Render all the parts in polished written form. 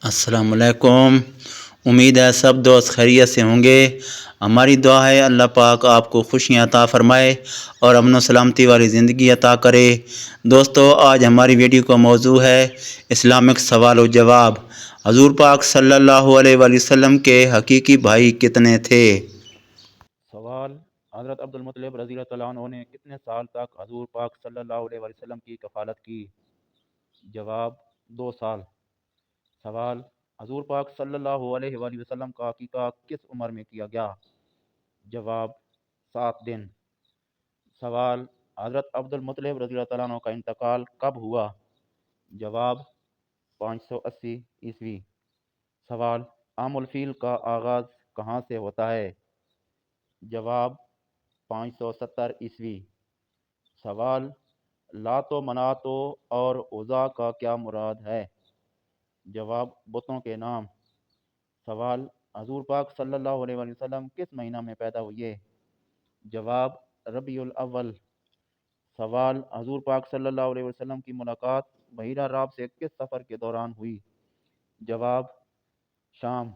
अस्सलाम वालेकुम। उम्मीद है सब दोस्त खैरियत से होंगे। हमारी दुआ है अल्लाह पाक आपको खुशियाँ अता फ़रमाए और अमन व सलामती वाली ज़िंदगी अता करे। दोस्तों, आज हमारी वीडियो का मौजू है इस्लामिक सवाल व जवाब। हजूर पाक सल्लल्लाहु अलैहि वसल्लम के हकीकी भाई कितने थे? सवाल: हज़रत अब्दुल मुत्तलिब रज़ी अल्लाह अन्हु ने कितने साल तक हजूर पाक सल्लल्लाहु अलैहि वसल्लम की कफ़ालत की? जवाब: 2 साल। सवाल: हजूर पाक सल्लल्लाहु अलैहि वसल्लम का अकीका किस उम्र में किया गया? जवाब: 7 दिन। सवाल: हज़रत अब्दुल मुत्तलिब रज़ी अल्लाह अन्हु का इंतकाल कब हुआ? जवाब: 580 ईस्वी। सवाल: आमुल फील का आगाज़ कहाँ से होता है? जवाब: 570 ईस्वी। सवाल: लातो मनातो और उज़ा का क्या मुराद है? जवाब: बुतों के नाम। सवाल: हजूर पाक सल्लल्लाहु अलैहि वसल्लम किस महीना में पैदा हुए? जवाब: रबीउल अव्वल। सवाल: हजूर पाक सल्लल्लाहु अलैहि वसल्लम की मुलाकात बहीरा राब से किस सफ़र के दौरान हुई? जवाब: शाम।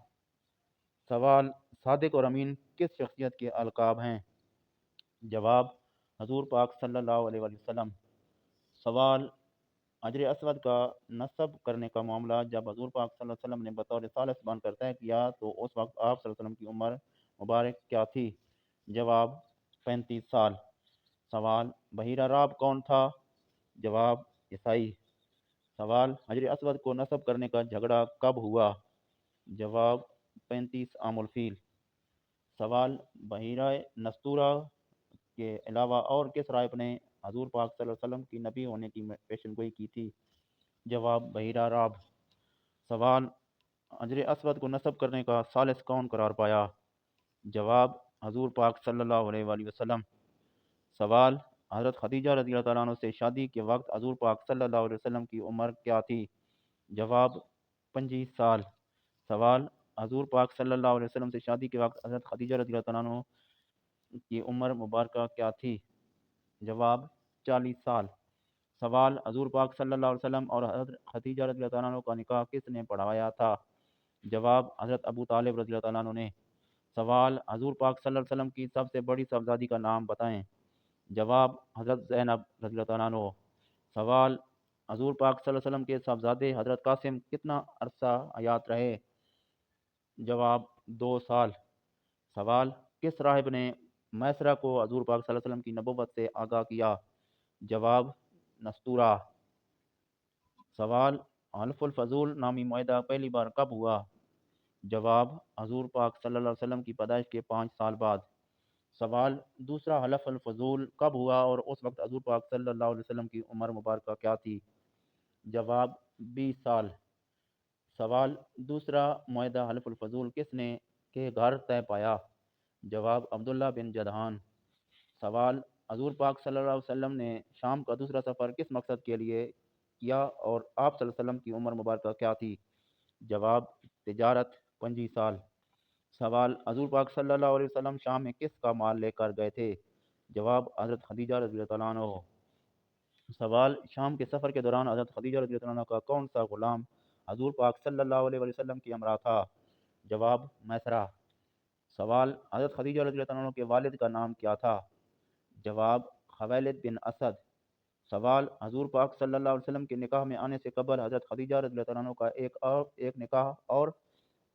सवाल: सादिक और अमीन किस शख्सियत के अलकाब हैं? जवाब: हजूर पाक सल्लल्लाहु अलैहि वसल्लम। सवाल: हजर असवद का नस्ब करने का मामला जब हजूर पाक सल्लल्लाहु अलैहि वसल्लम ने बतौर सालिस बनकर तय किया तो उस वक्त आप सल्लल्लाहु अलैहि वसल्लम की उम्र मुबारक क्या थी? जवाब: 35 साल। सवाल: बहीरा राब कौन था? जवाब: ईसाई। सवाल: हजर असवद को नस्ब करने का झगड़ा कब हुआ? जवाब: 35 आमुल फील। सवाल: बहीरा नस्तूरा के अलावा और किस राइब ने हजूर पाक सल्लल्लाहु अलैहि वसल्लम की नबी होने की पेशनगोई की थी? जवाब: बहीरा राब। सवाल: हजर असवद को नस्ब करने का सालिस कौन करार पाया? जवाब: हजूर पाक सल्लल्लाहु अलैहि वसल्लम। सवाल: हज़रत खदीजा रज़ी अल्लाह अन्हा से शादी के वक्त हजूर पाक सल्लल्लाहु अलैहि वसल्लम की उम्र क्या थी? जवाब: 25 साल। सवाल: हजूर पाक सल्लल्लाहु अलैहि वसल्लम से शादी के वक्त हज़रत खदीजा रज़ी अल्लाह अन्हा की उम्र मुबारक क्या थी? जवाब: 40 साल। सवाल: हजूर पाक सल्लल्लाहु अलैहि वसल्लम और हज़रत खदीजा रज़ी अल्लाह अन्हा का निकाह किसने पढ़वाया था? जवाब: हज़रत अबू तालिब रज़ी अल्लाह अन्हु ने। सवाल: हजूर पाक सल्लल्लाहु अलैहि वसल्लम की सबसे बड़ी साहबजादी का नाम बताएं। जवाब: हज़रत ज़ैनब रज़ी अल्लाह अन्हा। सवाल: हजूर पाक सल्लल्लाहु अलैहि वसल्लम के साहबजादे हज़रत कासिम कितना अरसा हयात रहे? जवाब: 2 साल। सवाल: किस राहिब ने मैसरा को हजूर पाक सल्लल्लाहु अलैहि वसल्लम की नबुव्वत से आगाह किया? जवाब: नस्तूरा। सवाल: हल्फुल फजूल नामी मुआहदा पहली बार कब हुआ? जवाब: हजूर पाक सल्लल्लाहु अलैहि वसल्लम की पैदाइश के 5 साल बाद। सवाल: दूसरा हलफ अल फजूल कब हुआ और उस वक्त हजूर पाक सल्लल्लाहु अलैहि वसल्लम की उम्र मुबारक क्या थी? जवाब: 20 साल। सवाल: दूसरा मुआहदा हलफ अल फजूल किसने के घर तय पाया? जवाब: अब्दुल्ला बिन जदहान। सवाल: हजूर पाक सल्लल्लाहु अलैहि वसल्लम ने शाम का दूसरा सफ़र किस मकसद के लिए किया और आप सल्लल्लाहु अलैहि वसल्लम की उम्र मुबारक क्या थी? जवाब: तिजारत। 25 साल। सवाल: हजूर पाक सल्लल्लाहु अलैहि वसल्लम शाम में किसका माल लेकर गए थे? जवाब: हज़रत खदीजा रज़ी अल्लाह अन्हा। सवाल: शाम के सफ़र के दौरान हज़रत खदीजा रज़ी अल्लाह अन्हा का कौन सा गुलाम हजूर पाक सल्लल्लाहु अलैहि वसल्लम की हमरा था? जवाब: मैसरा। सवाल: हज़रत खदीजा रज़ी अल्लाह अन्हा के वालिद का नाम क्या था? जवाब: खवैलिद बिन असद। सवाल: हजूर पाक सल्लल्लाहु अलैहि वसल्लम के निकाह में आने से कबल हज़रत खदीजा रज़ी अल्लाह अन्हा का एक निकाह और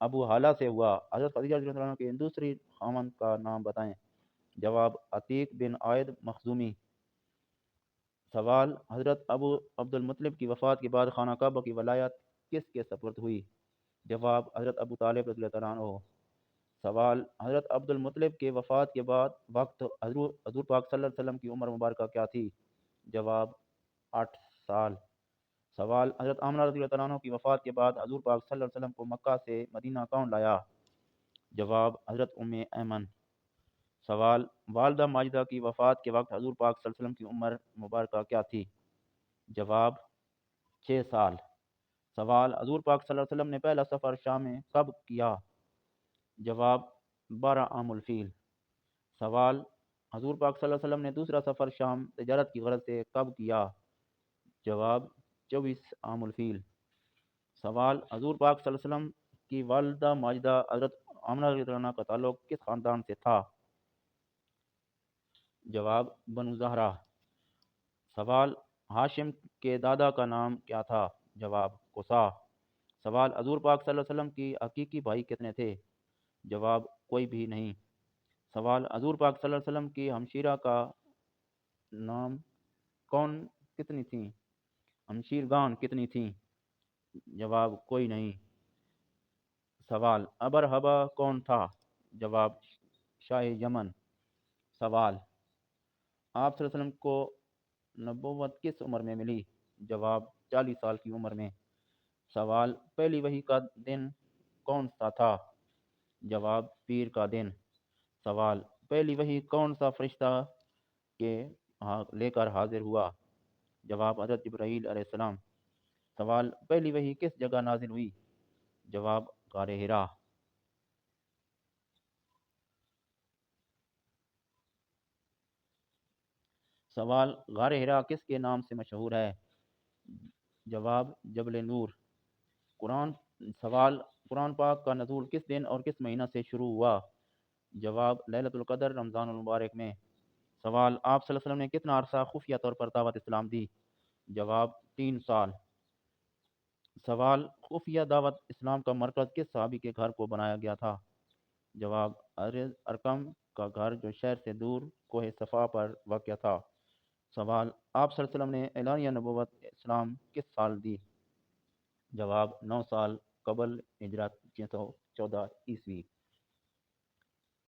अबू हाला से हुआ। हज़रत खदीजा रज़ी अल्लाह अन्हा के दूसरी खामन का नाम बताएं। जवाब: अतीक बिन आयद मखजूमी। सवाल: हज़रत अबू अब्दुल मुत्तलिब की वफ़ात के बाद खाना काबा की वलायत किसके सपुर्द हुई? जवाब: हज़रत अबू तालिब रज़ी अल्लाह अन्हु। सवाल: हज़रत अब्दुल मुत्तलिब के वफ़ात के बाद वक्त हजूर पाक सल्लल्लाहु अलैहि वसल्लम की उम्र मुबारक क्या थी? जवाब: 8 साल। सवाल: हज़रत आमना रज़ी अल्लाह अन्हा की वफ़ात के बाद हजूर पाक सल्लल्लाहु अलैहि वसल्लम को मक्का से मदीना कौन लाया? जवाब: हज़रत उम्मे ऐमन। सवाल: वालदा माजिदा की वफ़ात के वक्त हजूर पाक सल्लल्लाहु अलैहि वसल्लम की उम्र मुबारक क्या थी? जवाब: 6 साल। सवाल: हजूर पाक सल्लल्लाहु अलैहि वसल्लम ने पहला सफ़र शाम में कब किया? जवाब: 12 आमुल फील। सवाल: हजूर पाक सल्लल्लाहु अलैहि वसल्लम ने दूसरा सफ़र शाम तिजारत की गरज से कब किया? जवाब: 24 आमुल फील। سوال حضور پاک صلی اللہ علیہ وسلم کی والدہ ماجدہ حضرت آمنہ رضی اللہ عنہا کا تعلق کس خاندان سے تھا؟ جواب بنو زہرہ۔ سوال ہاشم کے دادا کا نام کیا تھا؟ جواب قصا۔ سوال حضور پاک صلی اللہ علیہ وسلم کی حقیقی بھائی کتنے تھے؟ جواب کوئی بھی نہیں۔ سوال حضور پاک صلی اللہ علیہ وسلم کی ہمشیرہ کا نام کتنی تھیں؟ ہمشیرگان کتنی تھیں؟ جواب کوئی نہیں۔ سوال ابرہبہ کون تھا؟ جواب شاہ یمن۔ سوال آپ صلی اللہ علیہ وسلم کو نبوت کس عمر میں ملی؟ جواب 40 سال کی عمر میں۔ سوال پہلی وحی کا دن کون سا تھا؟ جواب پیر کا دن۔ سوال پہلی وحی کون سا فرشتہ کے لے کر حاضر ہوا؟ جواب حضرت جبرائیل علیہ السلام۔ سوال پہلی وحی کس جگہ نازل ہوئی؟ جواب غار حرا۔ سوال غار حرا کس کے نام سے مشہور ہے؟ جواب جبل نور۔ سوال قرآن پاک کا نزول کس دن اور کس مہینہ سے شروع ہوا؟ جواب لیلۃ القدر رمضان المبارک میں۔ سوال آپ صلی اللہ علیہ وسلم نے کتنا عرصہ خفیہ طور پر دعوت اسلام دی؟ جواب 3 سال۔ سوال خفیہ دعوت اسلام کا مرکز کس صحابی کے گھر کو بنایا گیا تھا؟ جواب ارقم کا گھر جو شہر سے دور کوہ صفا پر واقع تھا۔ سوال آپ صلی اللہ علیہ وسلم نے اعلانیہ نبوت اسلام کس سال دی؟ جواب 9 سال قبل ہجرت 614 عیسوی۔